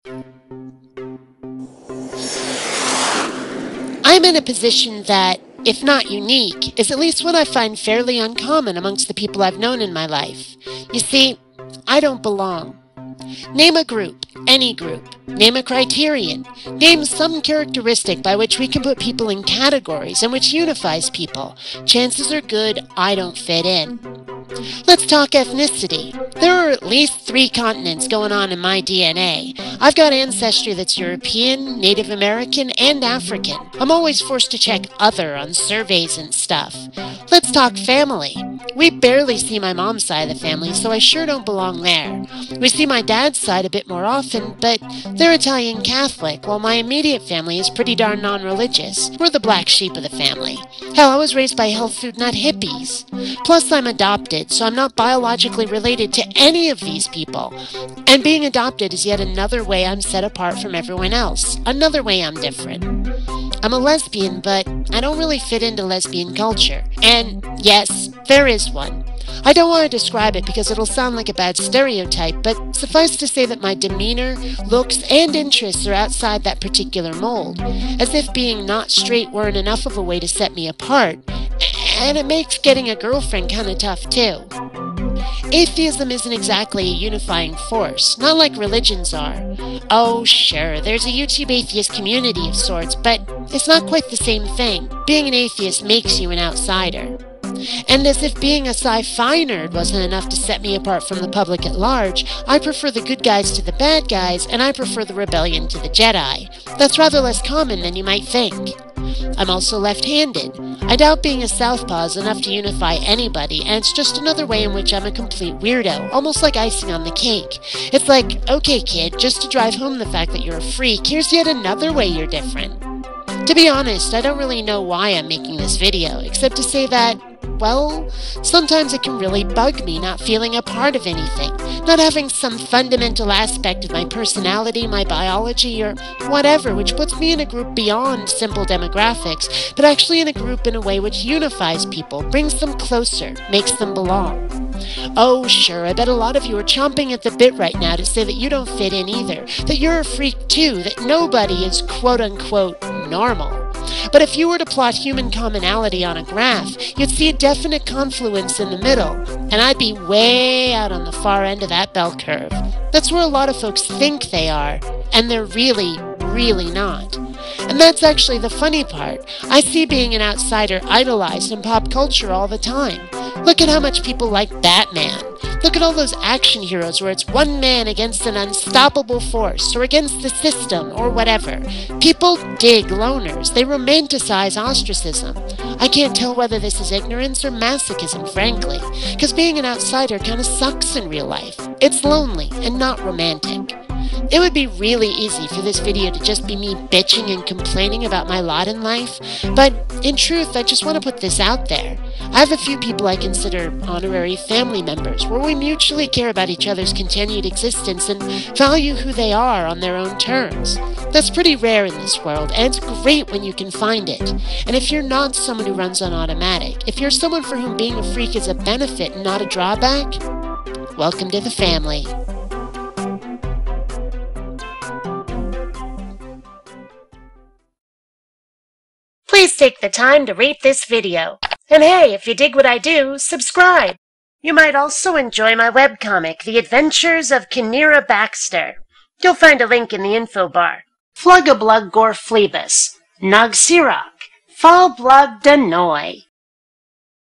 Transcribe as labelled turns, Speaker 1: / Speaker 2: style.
Speaker 1: I'm in a position that, if not unique, is at least what I find fairly uncommon amongst the people I've known in my life. You see, I don't belong. Name a group, any group. Name a criterion. Name some characteristic by which we can put people in categories and which unifies people. Chances are good I don't fit in. Let's talk ethnicity. There are at least 3 continents going on in my DNA. I've got ancestry that's European, Native American, and African. I'm always forced to check other on surveys and stuff. Let's talk family. We barely see my mom's side of the family, so I sure don't belong there. We see my dad's side a bit more often, but they're Italian Catholic, while my immediate family is pretty darn non-religious. We're the black sheep of the family. Hell, I was raised by health food nut hippies. Plus, I'm adopted, so I'm not biologically related to any of these people. And being adopted is yet another way I'm set apart from everyone else. Another way I'm different. I'm a lesbian, but I don't really fit into lesbian culture. And yes, there is one. I don't want to describe it because it'll sound like a bad stereotype, but suffice to say that my demeanor, looks, and interests are outside that particular mold, as if being not straight weren't enough of a way to set me apart. And it makes getting a girlfriend kind of tough too. Atheism isn't exactly a unifying force, not like religions are. Oh, sure, there's a YouTube atheist community of sorts, but it's not quite the same thing. Being an atheist makes you an outsider. And as if being a sci-fi nerd wasn't enough to set me apart from the public at large, I prefer the good guys to the bad guys, and I prefer the rebellion to the Jedi. That's rather less common than you might think. I'm also left-handed. I doubt being a southpaw is enough to unify anybody, and it's just another way in which I'm a complete weirdo, almost like icing on the cake. It's like, okay kid, just to drive home the fact that you're a freak, here's yet another way you're different. To be honest, I don't really know why I'm making this video, except to say that, well, sometimes it can really bug me not feeling a part of anything, not having some fundamental aspect of my personality, my biology, or whatever, which puts me in a group beyond simple demographics, but actually in a group in a way which unifies people, brings them closer, makes them belong. Oh, sure, I bet a lot of you are chomping at the bit right now to say that you don't fit in either, that you're a freak too, that nobody is quote-unquote normal. But if you were to plot human commonality on a graph, you'd see a definite confluence in the middle, and I'd be way out on the far end of that bell curve. That's where a lot of folks think they are, and they're really, really not. And that's actually the funny part. I see being an outsider idolized in pop culture all the time. Look at how much people like Batman. Look at all those action heroes where it's one man against an unstoppable force, or against the system, or whatever. People dig loners. They romanticize ostracism. I can't tell whether this is ignorance or masochism, frankly, because being an outsider kind of sucks in real life. It's lonely and not romantic. It would be really easy for this video to just be me bitching and complaining about my lot in life, but in truth, I just want to put this out there. I have a few people I consider honorary family members, where we mutually care about each other's continued existence and value who they are on their own terms. That's pretty rare in this world, and it's great when you can find it. And if you're not someone who runs on automatic, if you're someone for whom being a freak is a benefit and not a drawback, welcome to the family. Please take the time to rate this video. And hey, if you dig what I do, subscribe. You might also enjoy my webcomic, The Adventures of Kinneara Baxter. You'll find a link in the info bar. Flug-a-blug gore phlebus. Nog Sirach. Fall blug danoy.